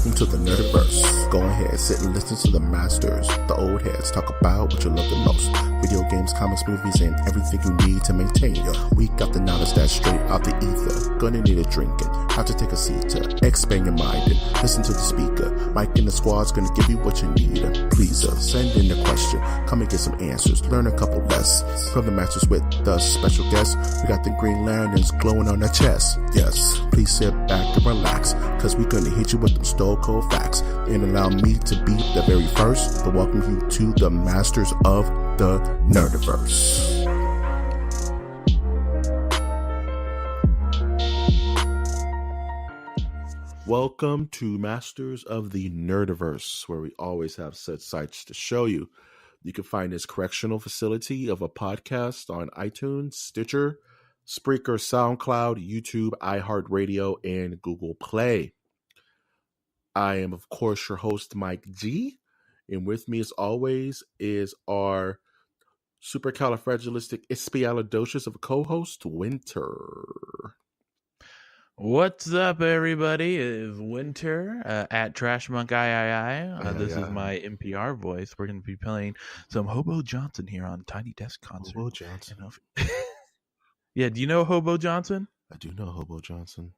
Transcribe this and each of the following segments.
Welcome to the Nerdiverse. Go ahead, sit and listen to the masters, the old heads, talk about what you love the most. Video games, comics, movies, and everything you need to maintain. We got the knowledge that's straight out the ether. Gonna need a drink and have to take a seat to expand your mind and listen to the speaker. Mike and the squad's gonna give you what you need. Please send in a question, come and get some answers, learn a couple lessons from the masters with the special guests. We got the Green Lanterns glowing on their chest. Yes, please sit back and relax, cause we're gonna hit you with them stone cold facts. And allow me to be the very first to welcome you to the masters of the Nerdiverse. Welcome to Masters of the Nerdiverse, where we always have such sights to show you. You can find this correctional facility of a podcast on iTunes, Stitcher, Spreaker, SoundCloud, YouTube, iHeartRadio, and Google Play. I am, of course, your host, Mike G. And with me, as always, is our supercalifragilisticexpialidocious of a co-host, Winter. What's up, everybody? It is Winter at Trash Monk III. This is my NPR voice. We're going to be playing some Hobo Johnson here on Tiny Desk Concert. Hobo Johnson. Yeah, do you know Hobo Johnson? I do know Hobo Johnson.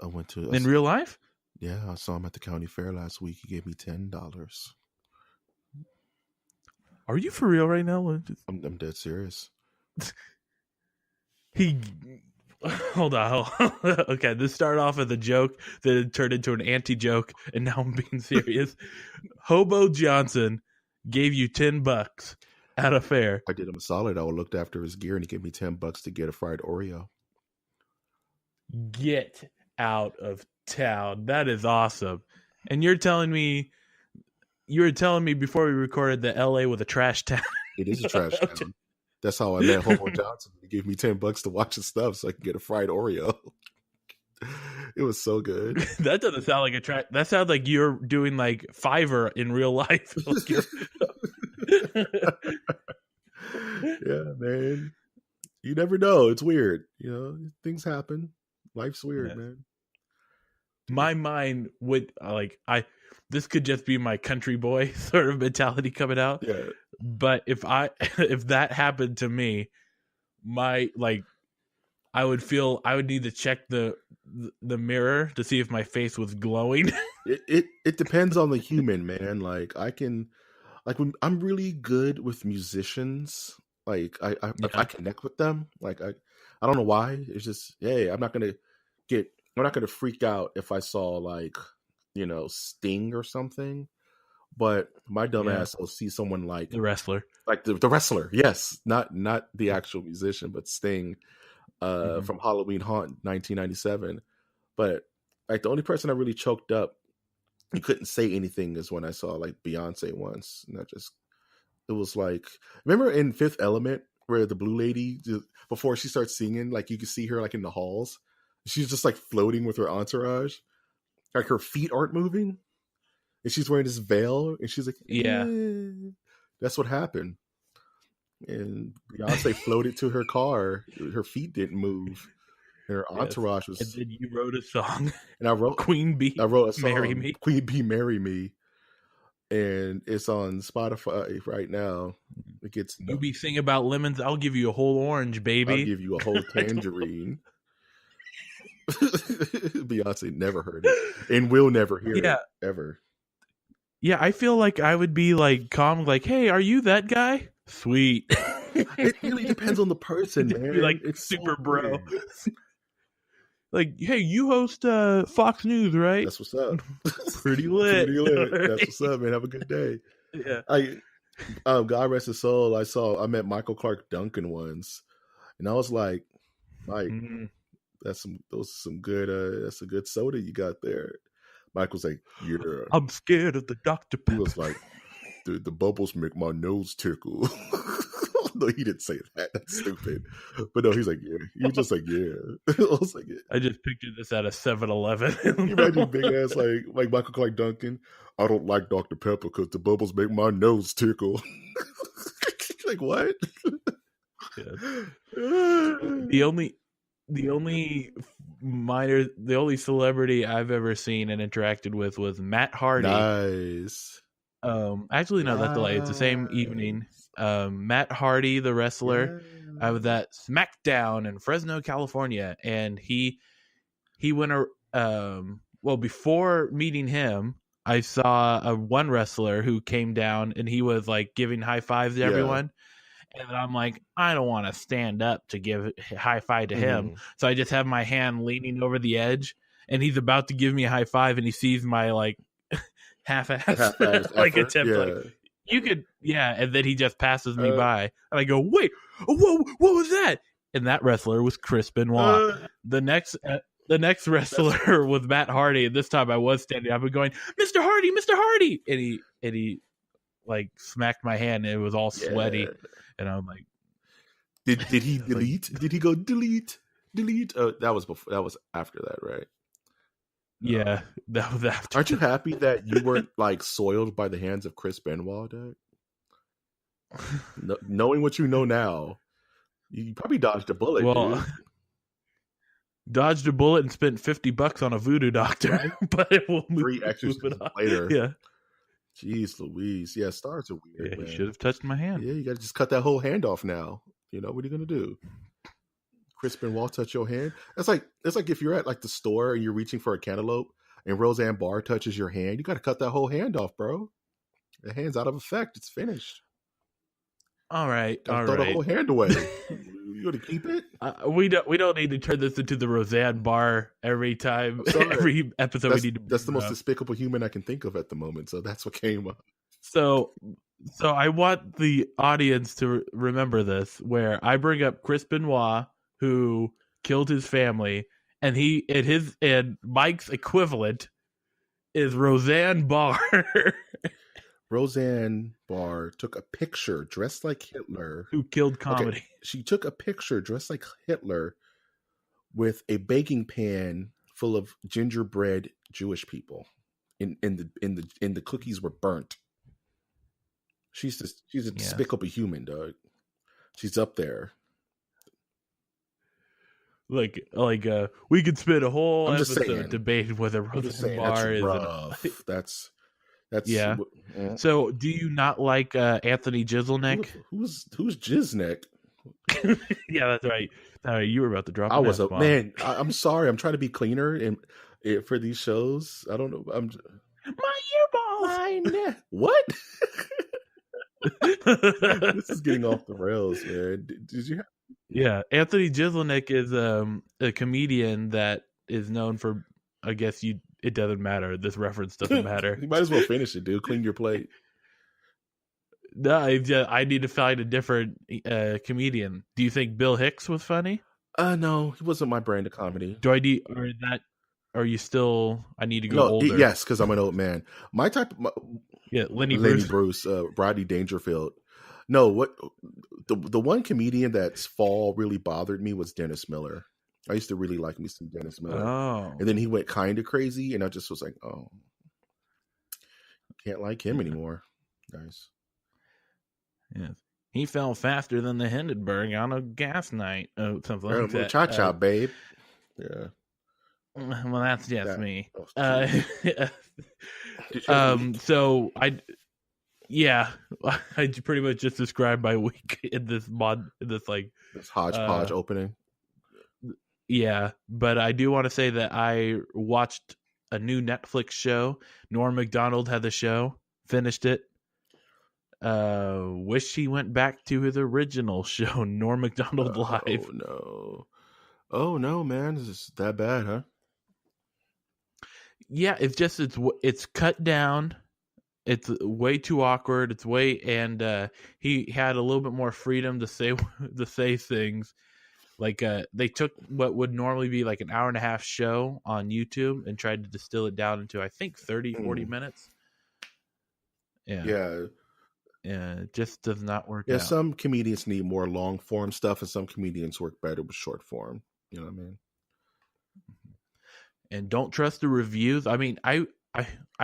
I went to... In real life? Yeah, I saw him at the county fair last week. He gave me $10. Are you for real right now? I'm dead serious. Hold on. Okay, this started off as a joke, then it turned into an anti-joke, and now I'm being serious. Hobo Johnson gave you $10 at a fair. I did him a solid. I looked after his gear, and he gave me $10 to get a fried Oreo. Get out of town. That is awesome. And you were telling me before we recorded that LA was a trash town. It is a trash town. That's how I met Hobo Johnson. He gave me $10 to watch his stuff so I could get a fried Oreo. It was so good. That doesn't sound like a trash. That sounds like you're doing like Fiverr in real life. Yeah, man. You never know. It's weird. You know, things happen. Life's weird, man. My mind would this could just be my country boy sort of mentality coming out. Yeah. But if that happened to me, I would need to check the mirror to see if my face was glowing. It depends on the human, man. Like when I'm really good with musicians, like I connect with them. Like I don't know why. It's just, hey, I'm not gonna freak out if I saw like, you know, Sting or something. But my dumb ass will see someone like the wrestler, like the wrestler. Yes, not the actual musician, but Sting from Halloween Haunt 1997. But like the only person I really choked up, you couldn't say anything, is when I saw like Beyonce once, and it was like, remember in Fifth Element where the blue lady, before she starts singing, like you could see her like in the halls, she's just like floating with her entourage, like her feet aren't moving. And she's wearing this veil, and she's like, yeah. That's what happened. And Beyonce floated to her car. Her feet didn't move. And her entourage was... And then you wrote a song. And I wrote... Queen Bee, I wrote a song, Marry Me. Queen Bee, Marry Me. And it's on Spotify right now. It gets... You be singing about lemons, I'll give you a whole orange, baby. I'll give you a whole tangerine. Beyonce never heard it. And will never hear it, ever. Yeah, I feel like I would be like calm, like, "Hey, are you that guy?" Sweet. It really depends on the person, man. Be like, it's super so bro. Like, hey, you host Fox News, right? That's what's up. Pretty lit. Pretty lit. That's what's up, man. Have a good day. Yeah. God rest his soul. I met Michael Clark Duncan once, and I was like, Mike, that's a good soda you got there. Mike was like, yeah. I'm scared of the Dr. Pepper. He was like, the bubbles make my nose tickle. No, he didn't say that. That's stupid. But no, he's like, yeah. He was just like, yeah. I was like, yeah. I just pictured this at a 7-Eleven. You imagine big ass like Michael Clark Duncan. I don't like Dr. Pepper because the bubbles make my nose tickle. Like, what? Yeah. The only the only celebrity I've ever seen and interacted with was Matt Hardy. Nice. Actually, no, that's delayed. It's the same evening. Matt Hardy, the wrestler, I was at SmackDown in Fresno, California, and he went. Well, before meeting him, I saw one wrestler who came down, and he was like giving high fives to everyone. And I'm like, I don't want to stand up to give a high five to him. So I just have my hand leaning over the edge, and he's about to give me a high five, and he sees my like half-assed like attempt. Like, you could, and then he just passes me by. And I go, wait, what was that? And that wrestler was Chris Benoit. The next wrestler was Matt Hardy. And this time I was standing up and going, Mr. Hardy, Mr. Hardy. And he like smacked my hand, and it was all sweaty. And I'm like, did he delete? Did he go delete? Oh, that was before. That was after that, right? Yeah, that was after. Aren't you happy that you weren't like soiled by the hands of Chris Benoit, Doug? Knowing what you know now, you probably dodged a bullet. Well, dude. Dodged a bullet and spent $50 on a voodoo doctor, right? But it will move. 3 exorcisms later. Yeah. Jeez Louise. Yeah, stars are weird. Yeah, you should have touched my hand. Yeah, you got to just cut that whole hand off now. You know, what are you going to do? Chris Benoit touch your hand? It's like if you're at like the store and you're reaching for a cantaloupe and Roseanne Barr touches your hand, you got to cut that whole hand off, bro. The hand's out of effect. It's finished. All right. Throw the whole hand away. You going to keep it? We don't need to turn this into the Roseanne Barr every time, every episode. That's the most despicable human I can think of at the moment. So that's what came up. So I want the audience to remember this, where I bring up Chris Benoit, who killed his family, and Mike's equivalent is Roseanne Barr. Roseanne Barr took a picture dressed like Hitler. Who killed comedy. Okay. She took a picture dressed like Hitler with a baking pan full of gingerbread Jewish people. And the cookies were burnt. She's a despicable human, dog. She's up there. Like we could spend a whole episode debating whether Roseanne Barr is rough. That's yeah. So, do you not like Anthony Jeselnik? Who's Jeselnik? Yeah, that's right. You were about to drop. Man. I'm sorry. I'm trying to be cleaner and for these shows. I don't know. My earballs. What? This is getting off the rails, man. Did you? Yeah, Anthony Jeselnik is a comedian that is known for. I guess it doesn't matter. This reference doesn't matter. You might as well finish it, dude. Clean your plate. No, I need to find a different comedian. Do you think Bill Hicks was funny? No, he wasn't my brand of comedy. Are you still? I need to go older. Yes, because I'm an old man. My type. Lenny Bruce, Rodney Dangerfield. No, what the one comedian that's fall really bothered me was Dennis Miller. I used to really like me some Dennis Miller. Oh. And then he went kind of crazy, and I just was like, oh, can't like him anymore, guys. Yes. He fell faster than the Hindenburg on a gas night. Oh, something like that. Cha-cha, babe. Yeah. Well, that's just me. So I pretty much just described my week in this hodgepodge opening. Yeah, but I do want to say that I watched a new Netflix show. Norm Macdonald had the show, finished it. Wish he went back to his original show, Norm Macdonald Live. Oh no, man, is this that bad, huh? Yeah, it's cut down. It's way too awkward. And he had a little bit more freedom to say things. Like they took what would normally be like an hour and a half show on YouTube and tried to distill it down into I think 40 minutes. Yeah, it just does not work out. Some comedians need more long form stuff, and some comedians work better with short form. You know what I mean? And don't trust the reviews. I mean, I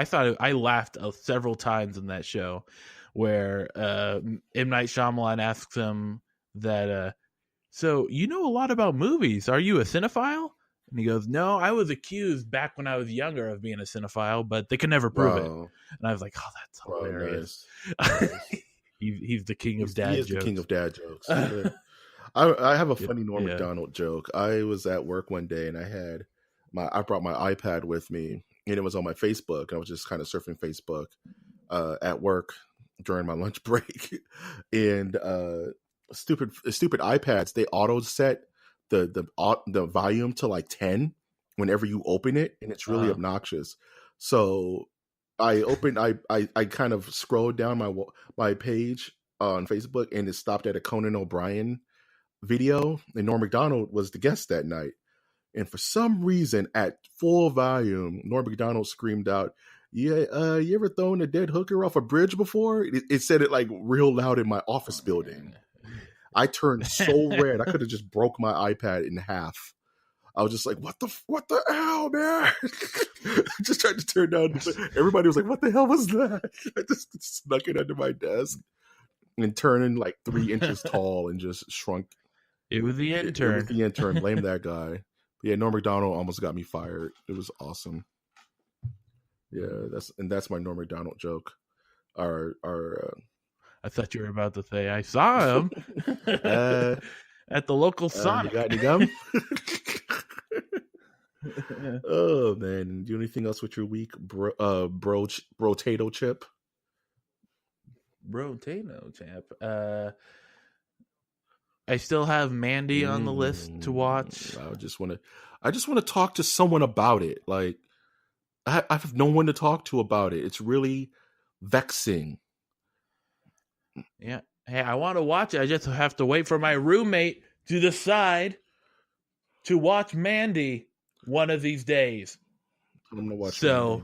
thought I laughed several times in that show where M. Night Shyamalan asks him that. So you know a lot about movies. Are you a cinephile? And he goes, no, I was accused back when I was younger of being a cinephile, but they could never prove it. Wow. And I was like, oh, that's hilarious. Nice. He's the king of dad He is jokes. the king of dad jokes. I have a funny Norm Yeah. Macdonald joke. I was at work one day and I brought my iPad with me, and it was on my Facebook. I was just kind of surfing Facebook at work during my lunch break, and stupid iPads, they auto set the volume to like 10 whenever you open it, and it's really obnoxious. So I kind of scrolled down my page on Facebook, and it stopped at a Conan O'Brien video, and Norm Macdonald was the guest that night. And for some reason, at full volume, Norm Macdonald screamed out, "Yeah, you ever thrown a dead hooker off a bridge before?" It said it like real loud in my office building. I turned so red, I could have just broke my iPad in half. I was just like, what the hell, man? I just tried to turn down. Everybody was like, what the hell was that? I just snuck it under my desk and turning like 3 inches tall and just shrunk. It was the intern. It was the intern. Blame that guy. But yeah, Norm Macdonald almost got me fired. It was awesome. Yeah, that's my Norm Macdonald joke. I thought you were about to say I saw him at the local Sonic. You got any gum? Oh man, do anything else with your week, brotato chip? Brotato chip. I still have Mandy on the list to watch. I just want to talk to someone about it. Like I have no one to talk to about it. It's really vexing. Yeah. Hey, I want to watch it. I just have to wait for my roommate to decide to watch Mandy one of these days. I'm gonna watch. So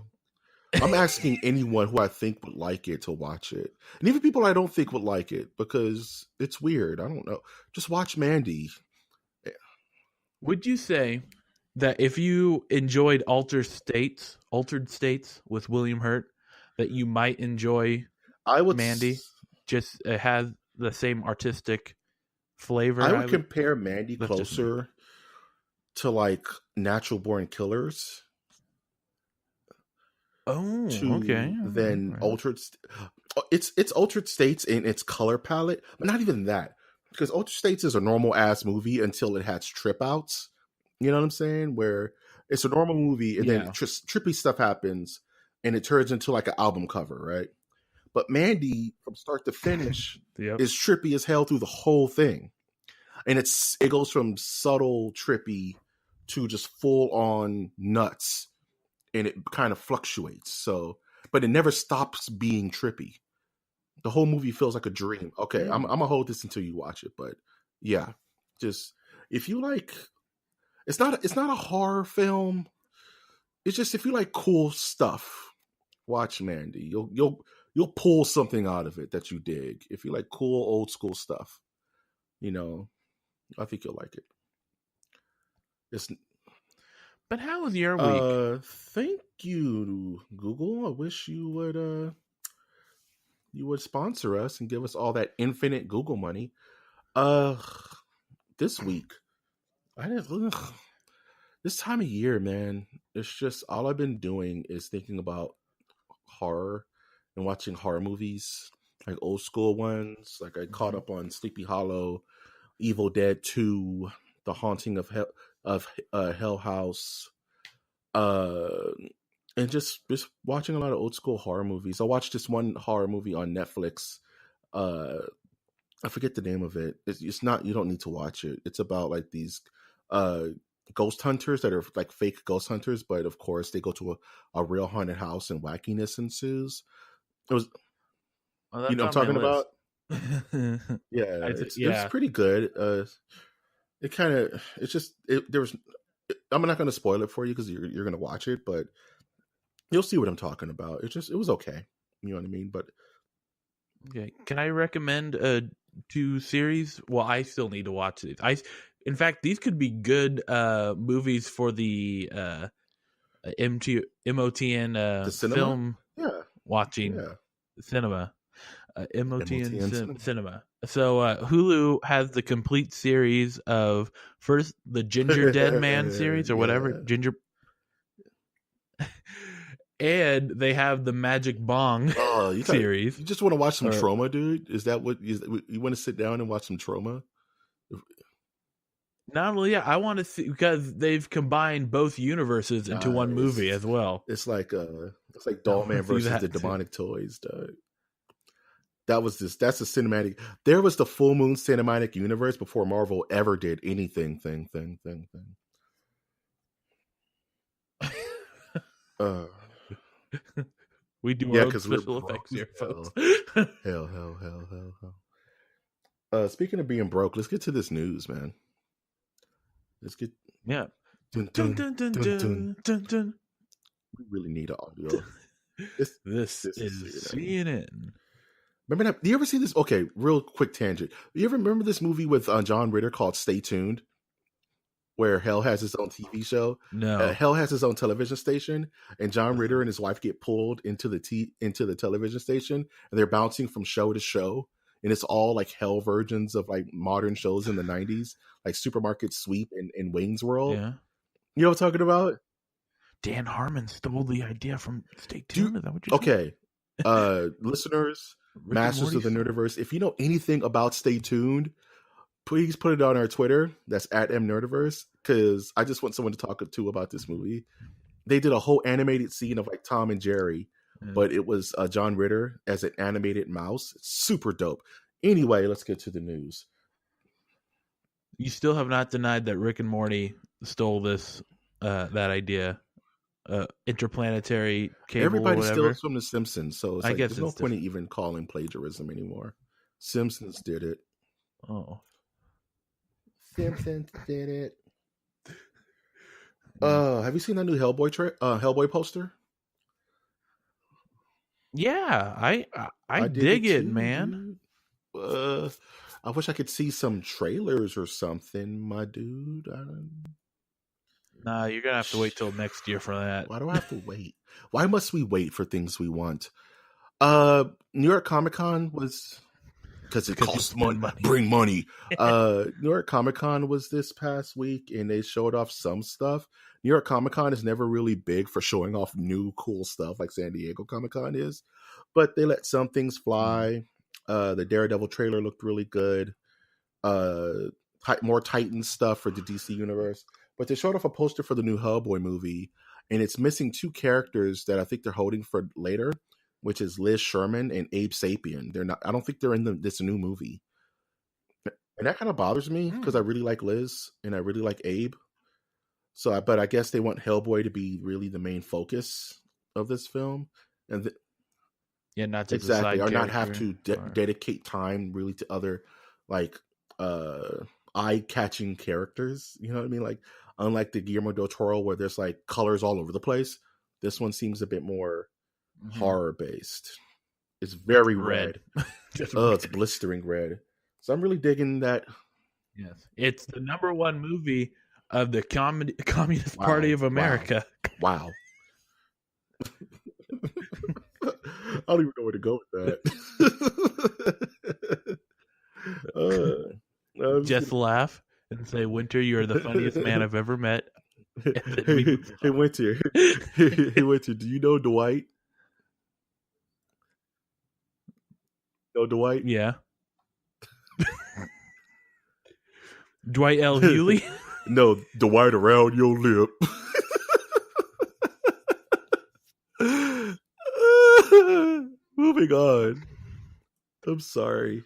I'm asking anyone who I think would like it to watch it, and even people I don't think would like it because it's weird. I don't know. Just watch Mandy. Would you say that if you enjoyed Altered States with William Hurt, that you might enjoy Mandy? Just it has the same artistic flavor. I would compare Mandy closer to like Natural Born Killers. Oh, okay. Than Altered. It's Altered States in its color palette, but not even that, because Altered States is a normal ass movie until it has trip outs. You know what I'm saying? Where it's a normal movie and then trippy stuff happens and it turns into like an album cover, right? But Mandy, from start to finish, is trippy as hell through the whole thing, and it goes from subtle trippy to just full on nuts, and it kind of fluctuates. So, but it never stops being trippy. The whole movie feels like a dream. Okay, I'm gonna hold this until you watch it, but yeah, just if you like, it's not a horror film. It's just if you like cool stuff, watch Mandy. You'll pull something out of it that you dig. If you like cool old school stuff, I think you'll like it. But how was your week? Thank you, Google. I wish you would sponsor us and give us all that infinite Google money. This week, this time of year, man, it's just all I've been doing is thinking about horror and watching horror movies, like old school ones. Like I caught up on Sleepy Hollow, Evil Dead 2, The Haunting of Hell House, and just watching a lot of old school horror movies. I watched this one horror movie on Netflix. I forget the name of it. It's not. You don't need to watch it. It's about like these ghost hunters that are like fake ghost hunters, but of course they go to a real haunted house and wackiness ensues. It was, you know what I'm talking about? Yeah, it's pretty good. I'm not going to spoil it for you because you're going to watch it, but you'll see what I'm talking about. It was okay. You know what I mean? But okay, can I recommend 2 series? Well, I still need to watch these. In fact, these could be good movies for the MOTN the cinema? film Yeah. watching cinema. MOTN MOTN Cinema. So Hulu has the complete series of first the Ginger Dead Man series or whatever Yeah. Ginger, and they have the Magic Bong Oh, series. you just want to watch some Or- trauma, dude? Is that what you want to sit down and watch some trauma? Not only I want to see because they've combined both universes into one movie as well. It's like I wanna Dollman see versus that the too. Demonic Toys, dog. That's a cinematic. There was the Full Moon cinematic universe before Marvel ever did anything. We do Yeah, our own because we're special broke effects as here, folks. hell. Speaking of being broke, let's get to this news, man. Let's get Yeah. dun, Dun, dun, dun, dun, dun, dun, dun. dun, dun. We really need an audio. This is CNN. Remember that? Do you ever see this? Okay, real quick tangent. You ever remember this movie with John Ritter called Stay Tuned, where Hell has his own TV show? No. Hell has his own television station, and John Ritter and his wife get pulled into the television station, and they're bouncing from show to show, and it's all like Hell versions of like modern shows in the '90s, like Supermarket Sweep and Wayne's World. Yeah. You know what I'm talking about? Dan Harmon stole the idea from Stay Tuned. Is that what you're saying? Okay. Listeners, Rick and Masters of the Morty? Nerdiverse, if you know anything about Stay Tuned, please put it on our Twitter. That's at MNerdiverse, because I just want someone to talk to about this movie. They did a whole animated scene of like Tom and Jerry, but it was John Ritter as an animated mouse. It's super dope. Anyway, let's get to the news. You still have not denied that Rick and Morty stole this that idea. Interplanetary cable. Everybody or whatever. steals from The Simpsons, so it's I like, guess there's no it's point in even calling plagiarism anymore. Simpsons did it. Oh. Simpsons did it. Have you seen that new Hellboy poster? Yeah, I dig it, too, man. Dude. I wish I could see some trailers or something, my dude. Nah, you're gonna have to wait till next year for that. Why do I have to wait? Why must we wait for things we want? New York Comic Con was because it costs money. Bring money. New York Comic Con was this past week, and they showed off some stuff. New York Comic Con is never really big for showing off new cool stuff like San Diego Comic Con is, but they let some things fly. The Daredevil trailer looked really good. More Titan stuff for the DC universe, but they showed off a poster for the new Hellboy movie, and it's missing two characters that I think they're holding for later, which is Liz Sherman and Abe Sapien. They're not. I don't think they're in this new movie, and that kind of bothers me because I really like Liz and I really like Abe. But I guess they want Hellboy to be really the main focus of this film, and not just exactly, a side or not have character, to dedicate time really to other like eye-catching characters. You know what I mean? Like, unlike the Guillermo del Toro where there's like colors all over the place, this one seems a bit more horror based. It's very red. It's blistering red. So I'm really digging that. Yes, it's the #1 movie of the Communist Party of America. Wow. I don't even know where to go with that. Just laugh and say, "Winter, you're the funniest man I've ever met." Hey, Winter. Hey, Winter. Do you know Dwight? Know Dwight? Yeah. Dwight L. Hewley? No, Dwight around your lip. Moving on. I'm sorry.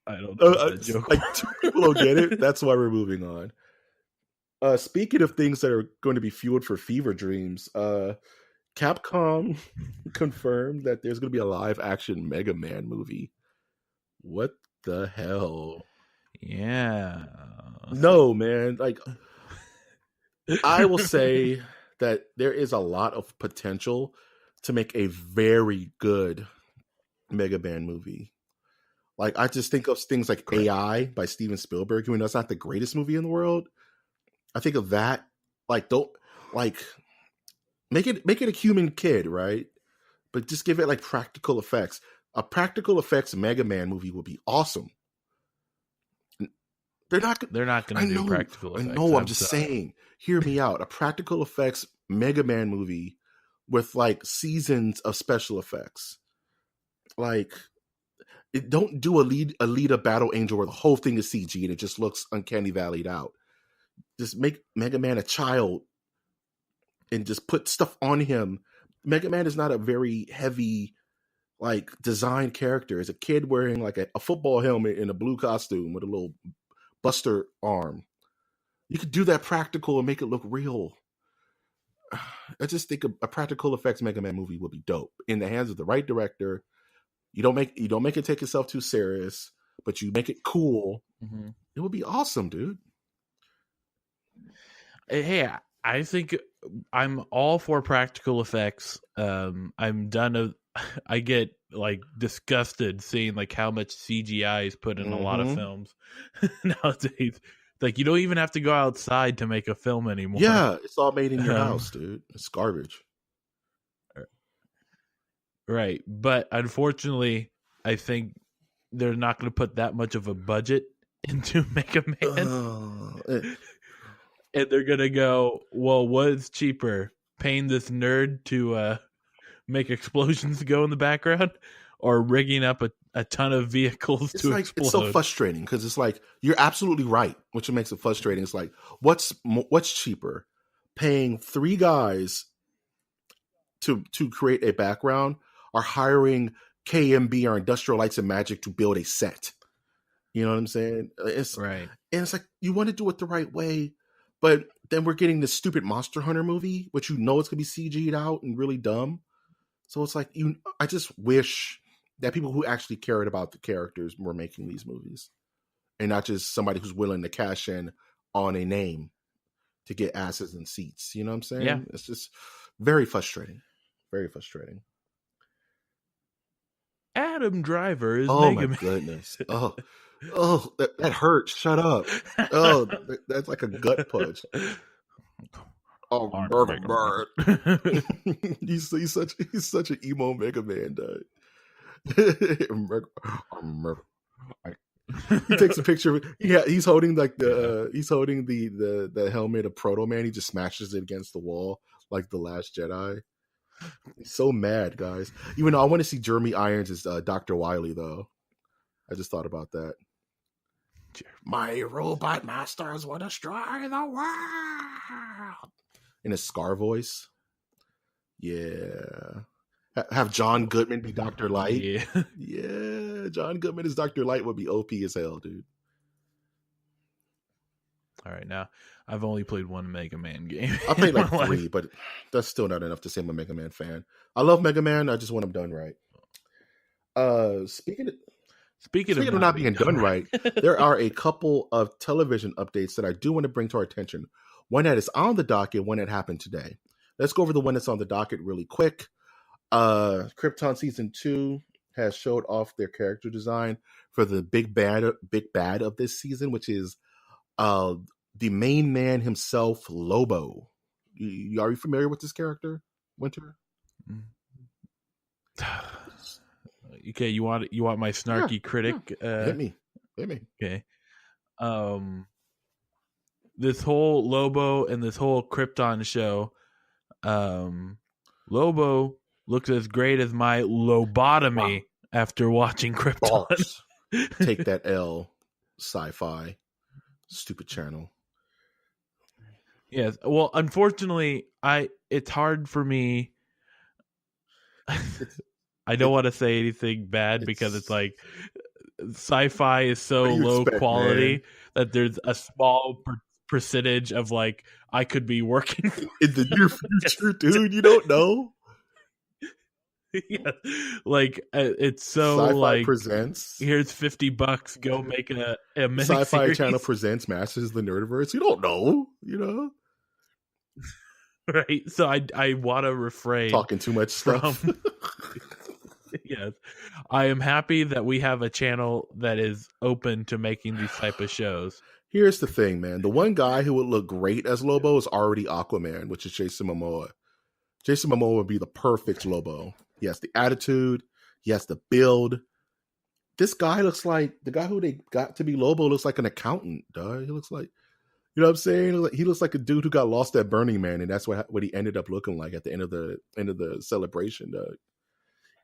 I don't know that joke. Like, two people don't get it. That's why we're moving on. Speaking of things that are going to be fueled for fever dreams, Capcom confirmed that there's going to be a live action Mega Man movie. What the hell? Yeah. No, man. Like, I will say that there is a lot of potential to make a very good Mega Man movie. Like, I just think of things like AI by Steven Spielberg. I mean, that's not the greatest movie in the world. I think of that. Like, don't like make it a human kid, right? but just give it like practical effects. A practical effects Mega Man movie would be awesome. They're not going to do practical effects. I know. I'm just saying. Hear me out. A practical effects Mega Man movie with like seasons of special effects. Like, don't do Alita Battle Angel where the whole thing is CG and it just looks uncanny valleyed out. Just make Mega Man a child and just put stuff on him. Mega Man is not a very heavy, like, designed character. It's a kid wearing like a football helmet and a blue costume with a little buster arm. You could do that practical and make it look real. I just think a practical effects Mega Man movie would be dope in the hands of the right director. You don't make it take itself too serious, but you make it cool. Mm-hmm. It would be awesome, dude. Hey, I think I'm all for practical effects. I'm done. I get like disgusted seeing like how much CGI is put in a lot of films nowadays. Like, you don't even have to go outside to make a film anymore. Yeah, it's all made in your house, dude. It's garbage. Right. But unfortunately, I think they're not going to put that much of a budget into Mega Man. And they're going to go, well, what is cheaper? Paying this nerd to make explosions go in the background, or rigging up a ton of vehicles to explode? It's so frustrating because it's like, you're absolutely right, which makes it frustrating. It's like, what's cheaper? Paying 3 guys to create a background, or hiring KMB or Industrial Lights and Magic to build a set? You know what I'm saying? It's right. And it's like, you want to do it the right way, but then we're getting this stupid Monster Hunter movie, which it's going to be CG'd out and really dumb. So it's like, I just wish that people who actually cared about the characters were making these movies, and not just somebody who's willing to cash in on a name to get asses and seats. You know what I'm saying? Yeah. It's just very frustrating. Very frustrating. Adam Driver is Oh Mega my goodness. Oh, that hurts. Shut up. Oh, that's like a gut punch. Oh, Bird. he's such an emo Mega Man, dude. He takes a picture. Yeah, he's holding like the helmet of Proto Man. He just smashes it against the wall like the Last Jedi. He's so mad, guys. Even though I want to see Jeremy Irons as Dr. Wily, though. I just thought about that. My robot masters will destroy the world. In a Scar voice. Yeah. Have John Goodman be Dr. Light. Yeah. John Goodman as Dr. Light would be OP as hell, dude. All right, now I've only played one Mega Man game. I played like 3, but that's still not enough to say I'm a Mega Man fan. I love Mega Man. I just want him done right. Speaking of not being done right, there are a couple of television updates that I do want to bring to our attention. One that is on the docket, one that happened today. Let's go over the one that's on the docket really quick. Krypton Season 2 has showed off their character design for the big bad of this season, which is the main man himself, Lobo. Are you familiar with this character, Winter? Okay, you want my snarky critic? Yeah. Hit me. Okay. This whole Lobo and this whole Krypton show, Lobo looks as great as my lobotomy after watching Krypton. Take that L, sci-fi. Stupid channel. Yes. Well, unfortunately, it's hard for me. I don't want to say anything bad because it's like sci-fi is so low quality that there's a small percentage of like I could be working in the near future, dude. You don't know. Yeah, like it's so Sci-Fi like presents. Here's $50. Go make a mini Sci-Fi series. Channel presents Masters of the Nerdiverse. You don't know, right? So I want to refrain talking too much stuff. Yes, I am happy that we have a channel that is open to making these type of shows. Here's the thing, man. The one guy who would look great as Lobo is already Aquaman, which is Jason Momoa. Jason Momoa would be the perfect Lobo. He has the attitude. He has the build. This guy looks like the guy who they got to be Lobo looks like an accountant, dog. He looks like, you know what I'm saying? He looks like a dude who got lost at Burning Man, and that's what he ended up looking like at the end of the celebration, dog.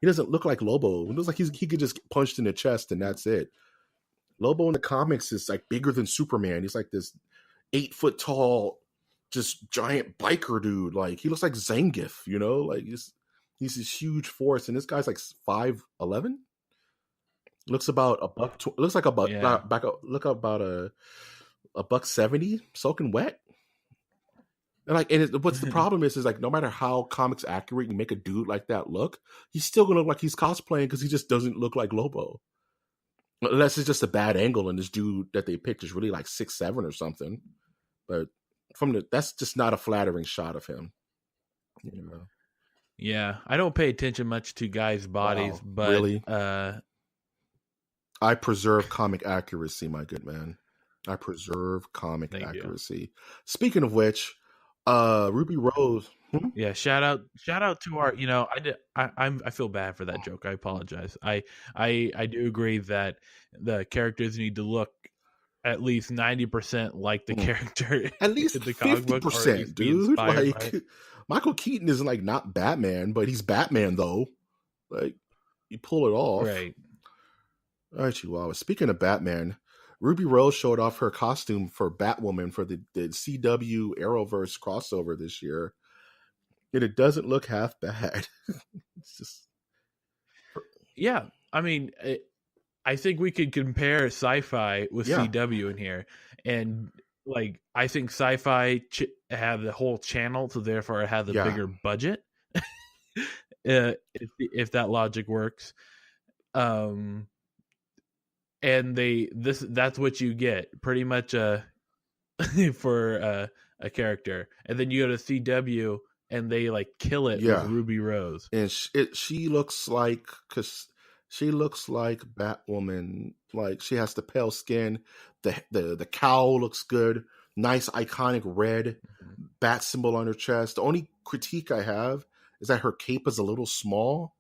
He doesn't look like Lobo. He looks like he could just get punched in the chest and that's it. Lobo in the comics is like bigger than Superman. He's like this 8 foot tall, just giant biker dude. Like he looks like Zangief, you know? Like he's this huge force, and this guy's like 5'11". Looks about a buck. Looks like a buck. Yeah. Look about a $170 soaking wet. And like, and what's the problem is like no matter how comics accurate you make a dude like that look, he's still gonna look like he's cosplaying because he just doesn't look like Lobo. Unless it's just a bad angle and this dude that they picked is really like 6'7" or something. But that's just not a flattering shot of him. You know. Yeah, I don't pay attention much to guys' bodies, but really, I preserve comic accuracy, my good man. I preserve comic accuracy. Speaking of which, Ruby Rose. Yeah, shout out to our. You know, I feel bad for that joke. I apologize. I do agree that the characters need to look at least 90% like the character. At least the comic 50%, dude. Like Michael Keaton is like not Batman, but he's Batman though. Like you pull it off, right? All right, Chihuahua. Speaking of Batman, Ruby Rose showed off her costume for Batwoman for the CW Arrowverse crossover this year. And it doesn't look half bad. It's just... Yeah. I mean, I think we could compare Sci-Fi with CW in here. And, like, I think Sci-Fi had the whole channel, so therefore it had the bigger budget. If that logic works. And that's what you get pretty much for a character. And then you go to CW and they like kill it with Ruby Rose. And she looks like Batwoman. Like she has the pale skin. The cowl looks good. Nice iconic red bat symbol on her chest. The only critique I have is that her cape is a little small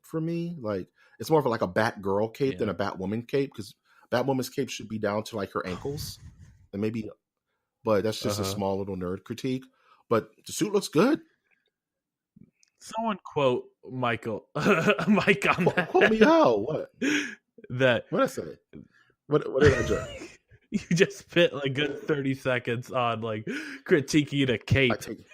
for me. Like it's more of like a Batgirl cape than a Batwoman cape, because Batwoman's cape should be down to like her ankles. And maybe, but that's just a small little nerd critique. But the suit looks good. Someone quote Mike on that. Quote me how? What? What I say? What did I do? You just spent like a good 30 seconds on like critiquing a cape.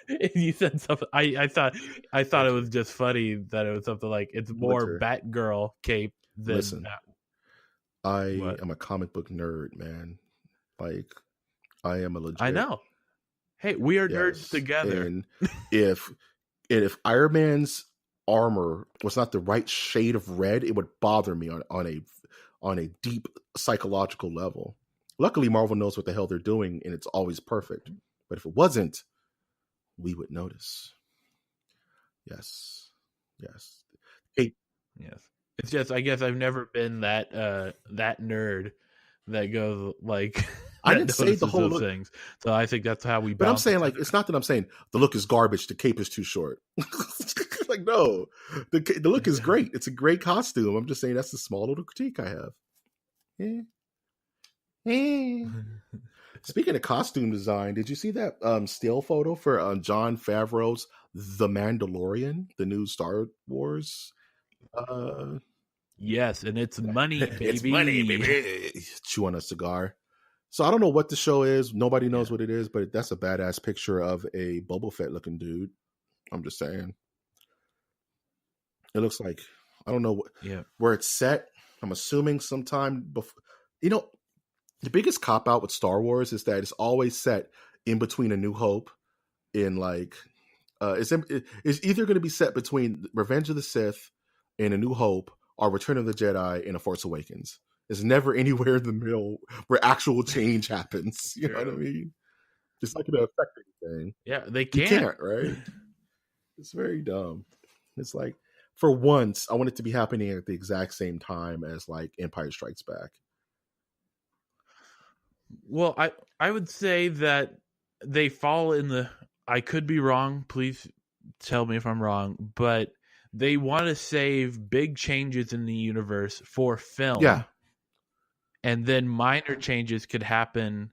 And you said something. I thought it was just funny that it was something like it's more Batgirl cape than. Listen, I am a comic book nerd, man. Like I am a legit. I know. Hey, we are nerds together. And if Iron Man's armor was not the right shade of red, it would bother me on a deep psychological level. Luckily, Marvel knows what the hell they're doing, and it's always perfect. But if it wasn't, we would notice. Yes. Hey. Yes. It's just, I guess I've never been that nerd that goes like. I didn't say the whole look. Things. So I think that's how we. But I'm saying like it's not that I'm saying the look is garbage. The cape is too short. Like no, the look is great. It's a great costume. I'm just saying that's the small little critique I have. Speaking of costume design, did you see that still photo for Jon Favreau's The Mandalorian, the new Star Wars? Yes, and it's money, baby. It's money, baby. Chew on a cigar. So I don't know what the show is. Nobody knows what it is, but that's a badass picture of a Boba Fett looking dude. I'm just saying. It looks like, I don't know where it's set. I'm assuming sometime before. You know, the biggest cop out with Star Wars is that it's always set in between A New Hope in like, it's either going to be set between Revenge of the Sith and A New Hope or Return of the Jedi and A Force Awakens. It's never anywhere in the middle where actual change happens. You know what I mean? It's not going to affect anything. Yeah, they can't. You can't, right? It's very dumb. It's like, for once, I want it to be happening at the exact same time as like Empire Strikes Back. Well, I would say that they fall in the. I could be wrong. Please tell me if I'm wrong. But they want to save big changes in the universe for film. Yeah. And then minor changes could happen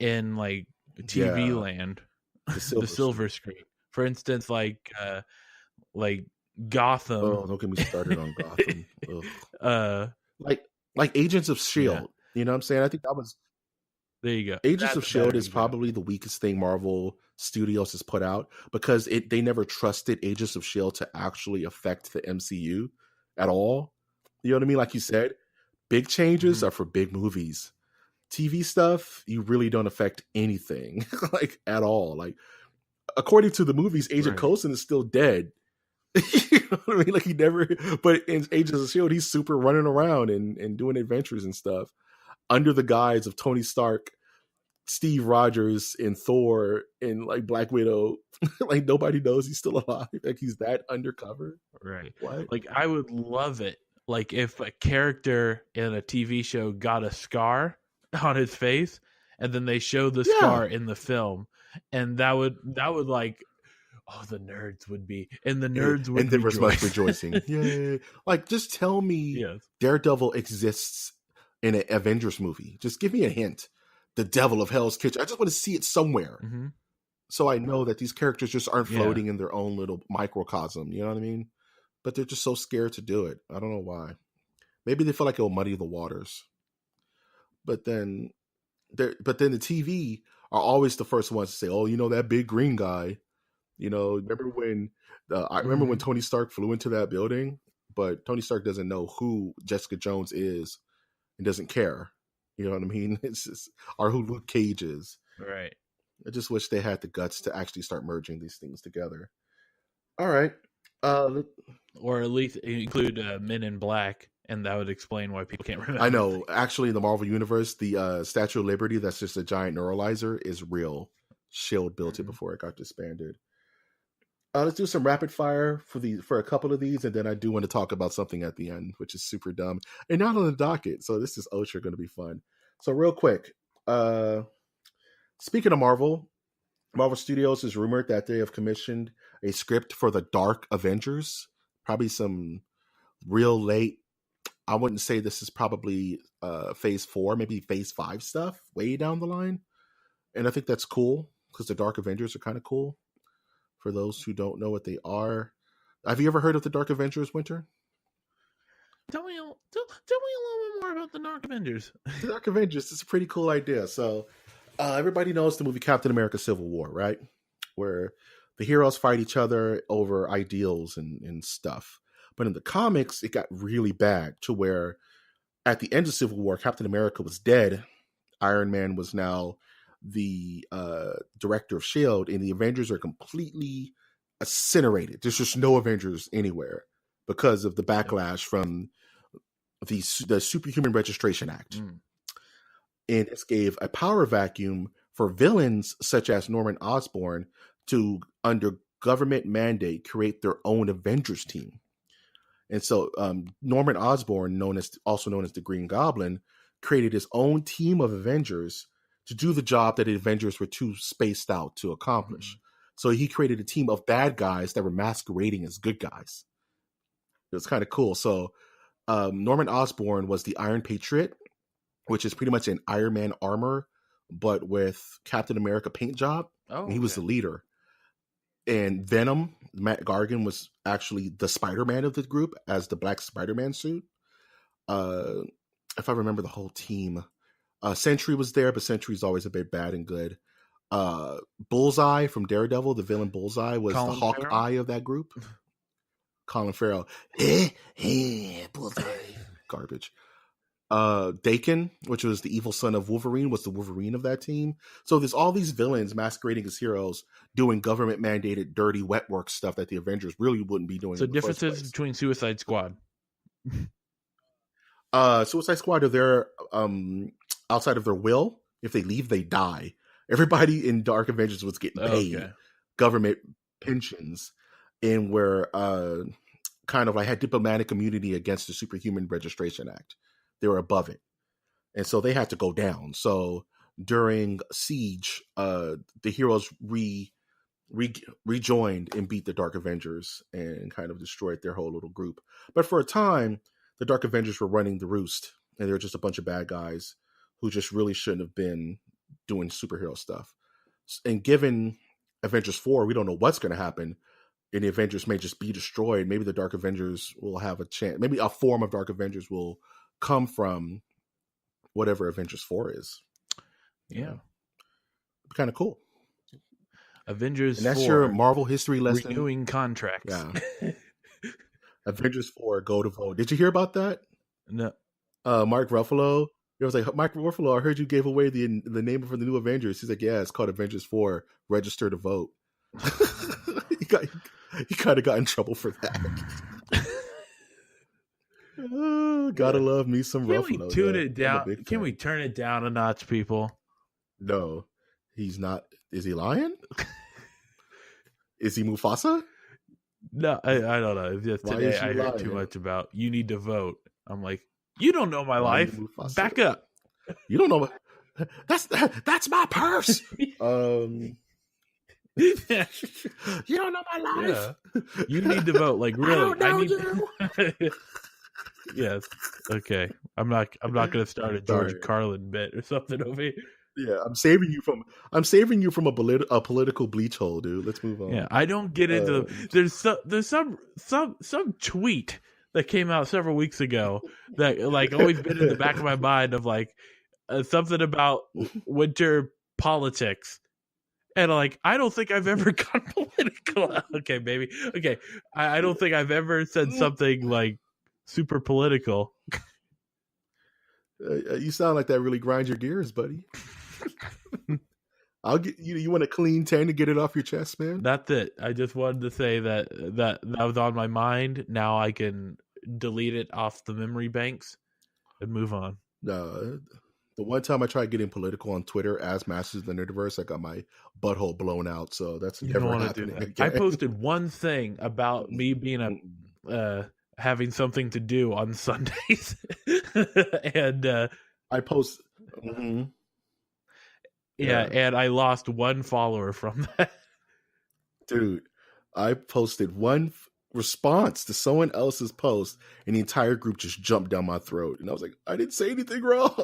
in like TV land, the silver screen. For instance, like Gotham. Oh, don't get me started on Gotham. Like Agents of S.H.I.E.L.D. Yeah. You know what I'm saying? I think that was... There you go. Agents of S.H.I.E.L.D. is probably the weakest thing Marvel Studios has put out, because they never trusted Agents of S.H.I.E.L.D. to actually affect the MCU at all. You know what I mean? Like you said, big changes are for big movies. TV stuff, you really don't affect anything like at all. Like, according to the movies, Agent Coulson is still dead. You know what I mean? Like, he never... But in Agents of S.H.I.E.L.D., he's super running around and doing adventures and stuff under the guise of Tony Stark, Steve Rogers, and Thor, and like Black Widow. Like, nobody knows he's still alive. Like, he's that undercover. Right. What? Like, I would love it. Like, if a character in a TV show got a scar on his face, and then they show the scar in the film, and that would like, oh, the nerds would be, and the nerds would, and there was much rejoicing. Yeah, like, just tell me Daredevil exists in an Avengers movie. Just give me a hint. The Devil of Hell's Kitchen. I just want to see it somewhere, so I know that these characters just aren't floating in their own little microcosm. You know what I mean? But they're just so scared to do it. I don't know why. Maybe they feel like it'll muddy the waters. But then the TV are always the first ones to say, "Oh, you know that big green guy." You know, remember when I remember when Tony Stark flew into that building, but Tony Stark doesn't know who Jessica Jones is and doesn't care. You know what I mean? It's just, or who Luke Cage is. Right. I just wish they had the guts to actually start merging these things together. All right. Or at least include Men in Black, and that would explain why people can't remember. I know. Actually, in the Marvel Universe, the Statue of Liberty, that's just a giant neuralizer, is real. S.H.I.E.L.D. built it before it got disbanded. Let's do some rapid fire for a couple of these, and then I do want to talk about something at the end, which is super dumb and not on the docket. So this is going to be fun. So real quick, speaking of Marvel Studios is rumored that they have commissioned a script for the Dark Avengers. Probably some real late. I wouldn't say this is probably phase 4, maybe phase 5 stuff way down the line. And I think that's cool because the Dark Avengers are kind of cool. For those who don't know what they are, have you ever heard of the Dark Avengers, Winter? Tell me a little bit more about the Dark Avengers. The Dark Avengers is a pretty cool idea. So everybody knows the movie Captain America Civil War, right? Where the heroes fight each other over ideals and stuff. But in the comics, it got really bad to where at the end of Civil War, Captain America was dead. Iron Man was now the director of S.H.I.E.L.D., and the Avengers are completely incinerated. There's just no Avengers anywhere because of the backlash from the Superhuman Registration Act. And this gave a power vacuum for villains such as Norman Osborn to, under government mandate, create their own Avengers team. And so Norman Osborn, also known as the Green Goblin, created his own team of Avengers to do the job that the Avengers were too spaced out to accomplish. So he created a team of bad guys that were masquerading as good guys. It was kind of cool. So Norman Osborn was the Iron Patriot, which is pretty much an Iron Man armor, but with Captain America paint job. Oh, and he was the leader. And Venom, Matt Gargan, was actually the Spider-Man of the group as the Black Spider-Man suit. If I remember the whole team. Sentry was there, but Sentry's always a bit bad and good. Bullseye from Daredevil, the villain Bullseye, was the Hawkeye of that group. Colin Farrell. Bullseye. Garbage. Dakin, which was the evil son of Wolverine, was the Wolverine of that team. So there's all these villains masquerading as heroes doing government-mandated dirty wet work stuff that the Avengers really wouldn't be doing. So differences between Suicide Squad. Suicide Squad are there outside of their will. If they leave, they die. Everybody in Dark Avengers was getting paid government pensions, and were kind of like had diplomatic immunity against the Superhuman Registration Act. They were above it, and so they had to go down. So during Siege, the heroes rejoined and beat the Dark Avengers and kind of destroyed their whole little group. But for a time, the Dark Avengers were running the roost, and they were just a bunch of bad guys who just really shouldn't have been doing superhero stuff. And given Avengers 4, we don't know what's going to happen, and the Avengers may just be destroyed. Maybe the Dark Avengers will have a chance. Maybe a form of Dark Avengers will come from whatever Avengers 4 is. Yeah. Kind of cool. Avengers 4. And that's your Marvel history lesson. Renewing contracts. Yeah. Avengers 4, go to vote. Did you hear about that? No. Mark Ruffalo. It was like, Mark Ruffalo, I heard you gave away the name for the new Avengers. He's like, yeah, it's called Avengers 4. Register to vote. He kind of got in trouble for that. Gotta love me some Ruffalo. Can we tune it down? Can we turn it down a notch, people? No, he's not. Is he lying? Is he Mufasa? No, I don't know. Just today I heard too much about you need to vote. I'm like, you don't know my life. Back up. You don't know. That's my purse. You don't know my life. Yeah. You need to vote. Like really, I need you. Yes. Okay. I'm not going to start a George Carlin bit or something over here. Yeah, I'm saving you from a political bleach hole, dude. Let's move on. Yeah, I don't get into there's some tweet that came out several weeks ago that like always been in the back of my mind of like something about winter politics. And like, I don't think I've ever gone political. Okay, baby. Okay, I don't think I've ever said something like super political. You sound like that really grinds your gears, buddy. I'll get you. You want a clean 10 to get it off your chest, man? That's it. I just wanted to say that was on my mind. Now I can delete it off the memory banks and move on. The one time I tried getting political on Twitter as Masters of the Nerdiverse, I got my butthole blown out. So that's never happening again. I posted one thing about me being having something to do on Sundays, and I post. Yeah, and I lost one follower from that. Dude, I posted one response to someone else's post, and the entire group just jumped down my throat. And I was like, I didn't say anything wrong.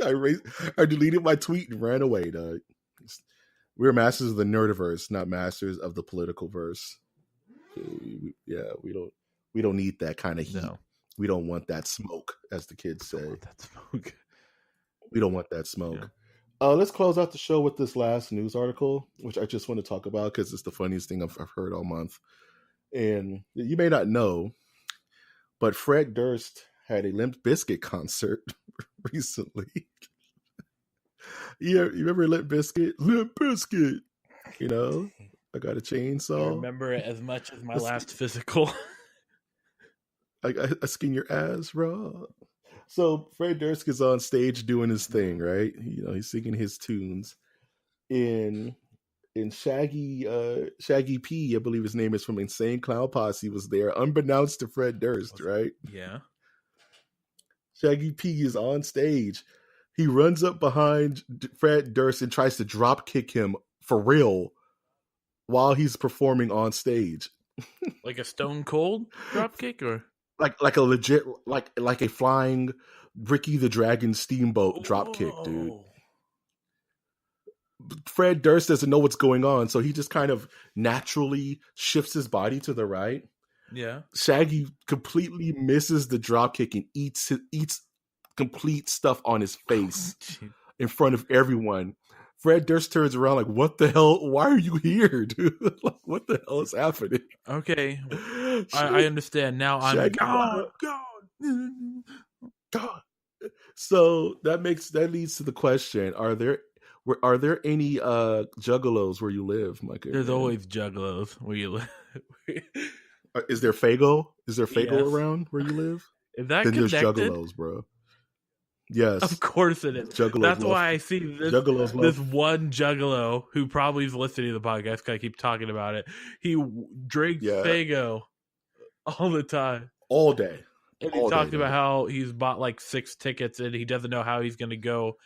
I deleted my tweet and ran away, dog. We're masters of the nerdiverse, not masters of the political verse. Yeah, we don't need that kind of heat. No. We don't want that smoke, as the kids say. We don't want that smoke. Yeah. Let's close out the show with this last news article, which I just want to talk about because it's the funniest thing I've heard all month. And you may not know, but Fred Durst had a Limp-Bizkit concert recently. You remember Limp-Bizkit? Limp-Bizkit. You know, I got a chainsaw. I remember it as much as my last physical. I skin your ass raw. So Fred Durst is on stage doing his thing, right? You know, he's singing his tunes. In Shaggy P, I believe his name is, from Insane Clown Posse, was there, unbeknownst to Fred Durst, right? Yeah. Shaggy P is on stage. He runs up behind Fred Durst and tries to drop kick him for real while he's performing on stage. Like a Stone Cold drop kick, or like a legit like a flying Ricky the Dragon Steamboat drop kick, dude. Fred Durst doesn't know what's going on, so he just kind of naturally shifts his body to the right. Yeah. Shaggy completely misses the drop kick and eats complete stuff on his face in front of everyone. Fred Durst turns around like, what the hell? Why are you here, dude? Like, what the hell is happening? Okay. I understand. Now I'm gone. So that leads to the question, are there any juggalos where you live, Micah? There's always juggalos where you live. Is there Fago? Is there Fago around where you live? Is that then connected? There's juggalos, bro. Yes. Of course it is. Juggalos. That's why I see this one juggalo who probably is listening to the podcast because I keep talking about it. He drinks Fago all the time. All day. And he talked about how he's bought like 6 tickets and he doesn't know how he's going to go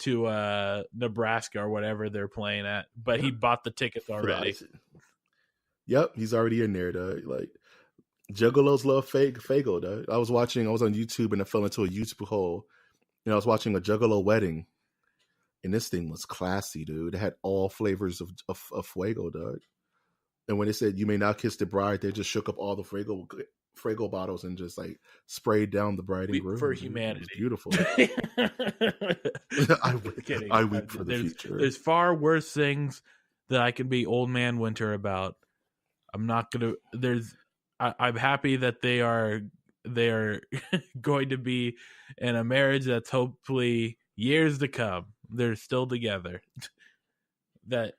to Nebraska or whatever they're playing at, but he bought the tickets already. Yep, he's already in there, dog. Like Juggalos love Fago, dog. I was on YouTube and I fell into a YouTube hole. I was watching a Juggalo wedding, and this thing was classy, dude. It had all flavors of Fuego, dog. And when they said you may not kiss the bride, they just shook up all the Fuego bottles and just like sprayed down the bride and groom. For humanity. It was beautiful. I weep for the future. There's far worse things that I can be old man winter about. I'm not gonna. I'm happy that they are going to be in a marriage that's hopefully years to come. They're still together. That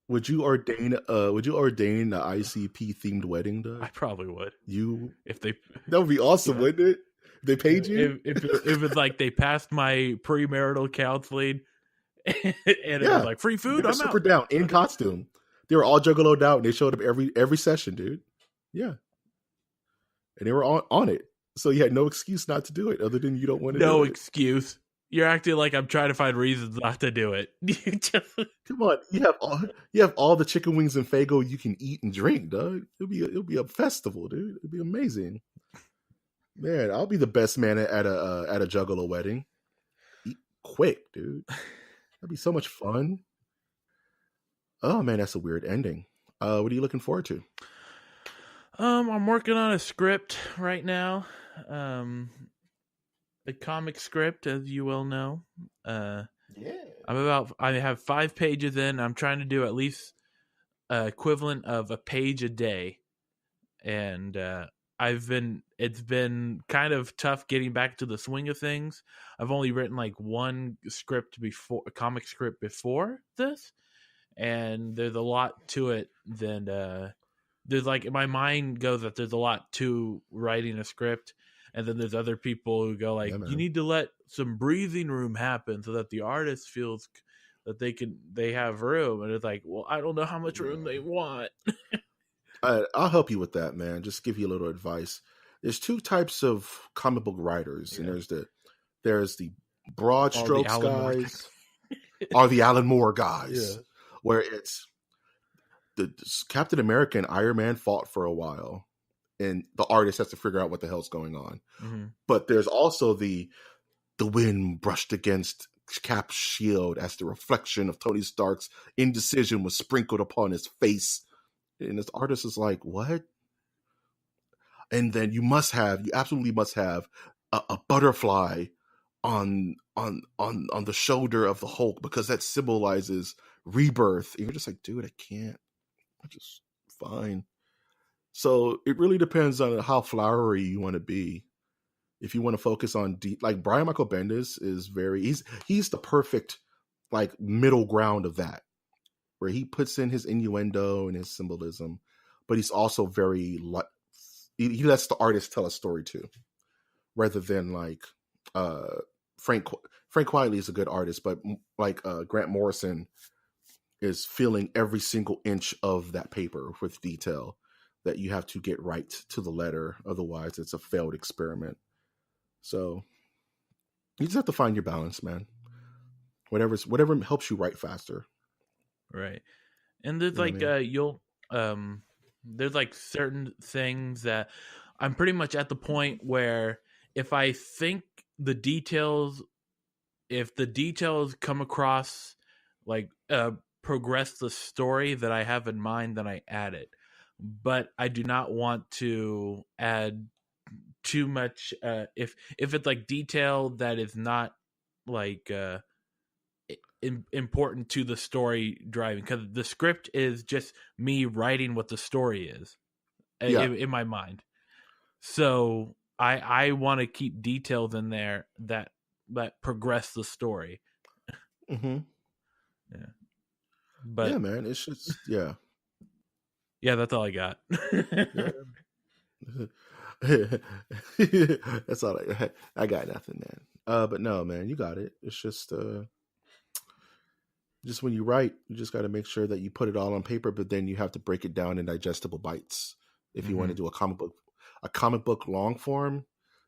would you ordain the ICP themed wedding, though? I probably would. That would be awesome, wouldn't it? If they paid you? If it's like they passed my premarital counseling and it was like free food, I'm super out. Down in costume. They were all juggaloed out and they showed up every session, dude. Yeah. And they were on it. So you had no excuse not to do it other than you don't want to do it. No excuse. You're acting like I'm trying to find reasons not to do it. Come on, you have all the chicken wings and Fago you can eat and drink, dog. It'll be a festival, dude. It'll be amazing. Man, I'll be the best man at a Juggalo wedding. Eat quick, dude. That'd be so much fun. Oh man, that's a weird ending. What are you looking forward to? I'm working on a script right now. A comic script, as you well know. I have 5 pages in. I'm trying to do at least equivalent of a page a day, and it's been kind of tough getting back to the swing of things. I've only written like one a comic script before this, and there's a lot to it. Then there's like, my mind goes that there's a lot to writing a script. And then there's other people who go like, you need to let some breathing room happen so that the artist feels that they have room. And it's like, well, I don't know how much room they want. I'll help you with that, man. Just give you a little advice. There's 2 types of comic book writers, and there's the broad strokes guys, or the Alan Moore guys, where it's the Captain America and Iron Man fought for a while. And the artist has to figure out what the hell's going on. Mm-hmm. But there's also the wind brushed against Cap's shield as the reflection of Tony Stark's indecision was sprinkled upon his face. And this artist is like, what? And then you absolutely must have a butterfly on the shoulder of the Hulk, because that symbolizes rebirth. And you're just like, dude, I can't. I'm just fine. So it really depends on how flowery you want to be. If you want to focus on like Brian Michael Bendis is he's the perfect like middle ground of that, where he puts in his innuendo and his symbolism, but he's also he lets the artist tell a story too, rather than like Frank Quitely is a good artist, but like Grant Morrison is filling every single inch of that paper with detail that you have to get right to the letter. Otherwise, it's a failed experiment. So you just have to find your balance, man. Whatever helps you write faster. Right. And there's there's like certain things that I'm pretty much at the point where if I think if the details come across like progress the story that I have in mind, then I add it. But I do not want to add too much. If it's like detail that is not like important to the story driving, because the script is just me writing what the story is in my mind. So I want to keep details in there that progress the story. Mm-hmm. Yeah. But yeah, man, it's just Yeah, that's all I got. That's all I got nothing, man. But no, man, you got it. It's just when you write, you just got to make sure that you put it all on paper, but then you have to break it down in digestible bites. If you want to do a comic book long form,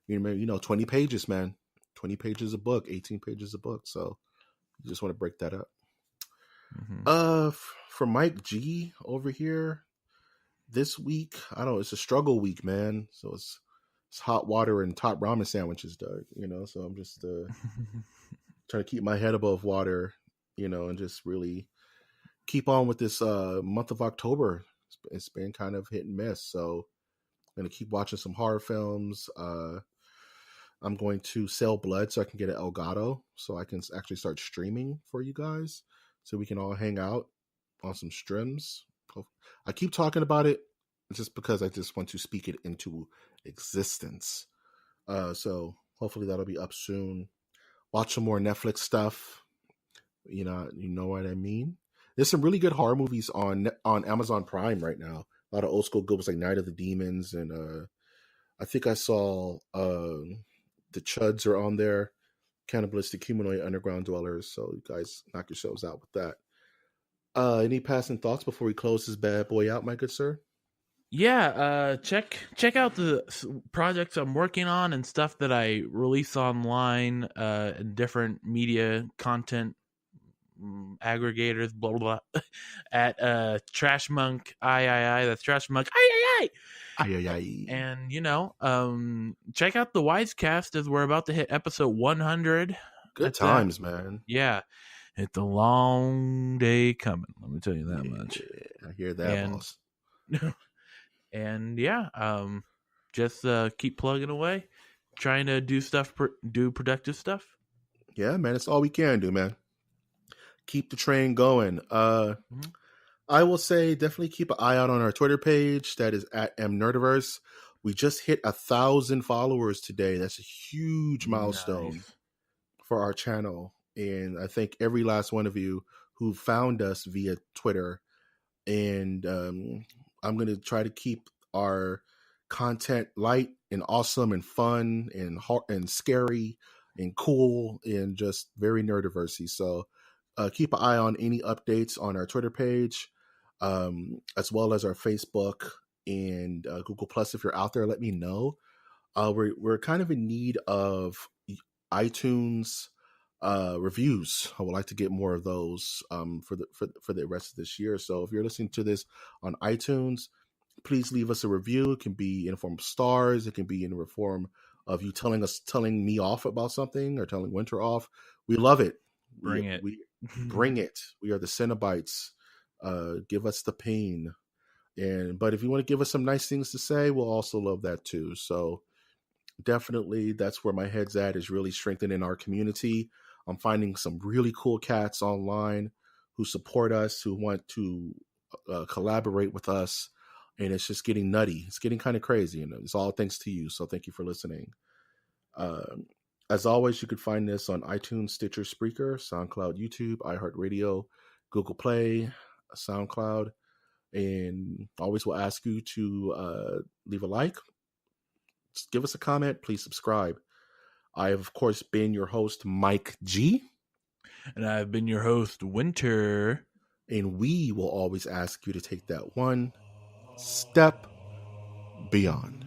20 pages, man. 20 pages a book, 18 pages a book. So You just want to break that up. Mm-hmm. For Mike G over here, this week, I don't know, it's a struggle week, man. So it's hot water and top ramen sandwiches, Doug. So I'm just trying to keep my head above water, and just really keep on with this month of October. It's been kind of hit and miss. So I'm going to keep watching some horror films. I'm going to sell blood so I can get an Elgato so I can actually start streaming for you guys so we can all hang out on some streams. I keep talking about it just because I just want to speak it into existence. So hopefully that'll be up soon. Watch some more Netflix stuff. You know what I mean? There's some really good horror movies on Amazon Prime right now. A lot of old school good ones like Night of the Demons, and I think I saw the Chuds are on there, Cannibalistic Humanoid Underground Dwellers. So you guys knock yourselves out with that. Any passing thoughts before we close this bad boy out, my good sir? Yeah, check out the projects I'm working on and stuff that I release online, and different media content aggregators, blah blah blah, at Trash Monk I. That's Trash Monk I. And check out the Wisecast as we're about to hit episode 100. Good times, man. Yeah, it's a long day coming. Let me tell you that much. I hear that, boss. And just keep plugging away, trying to do productive stuff. Yeah, man, it's all we can do, man. Keep the train going. I will say definitely keep an eye out on our Twitter page. That is at mnerdiverse. We just hit 1,000 followers today. That's a huge milestone for our channel. And I thank every last one of you who found us via Twitter. And I'm going to try to keep our content light and awesome and fun and scary and cool and just very nerdiversy. So keep an eye on any updates on our Twitter page, as well as our Facebook and Google Plus. If you're out there, let me know. We're kind of in need of iTunes reviews. I would like to get more of those for the rest of this year. So if you're listening to this on iTunes, please leave us a review. It can be in the form of stars. It can be in the form of you telling me off about something or telling Winter off. We love it. Bring it. Bring it. We are the Cenobites. Give us the pain. But if you want to give us some nice things to say, we'll also love that too. So definitely that's where my head's at, is really strengthening our community. I'm finding some really cool cats online who support us, who want to collaborate with us. And it's just getting nutty. It's getting kind of crazy. And it's all thanks to you. So thank you for listening. As always, you can find this on iTunes, Stitcher, Spreaker, SoundCloud, YouTube, iHeartRadio, Google Play, SoundCloud. And always will ask you to leave a like. Just give us a comment. Please subscribe. I have, of course, been your host, Mike G. And I've been your host, Winter. And we will always ask you to take that one step beyond.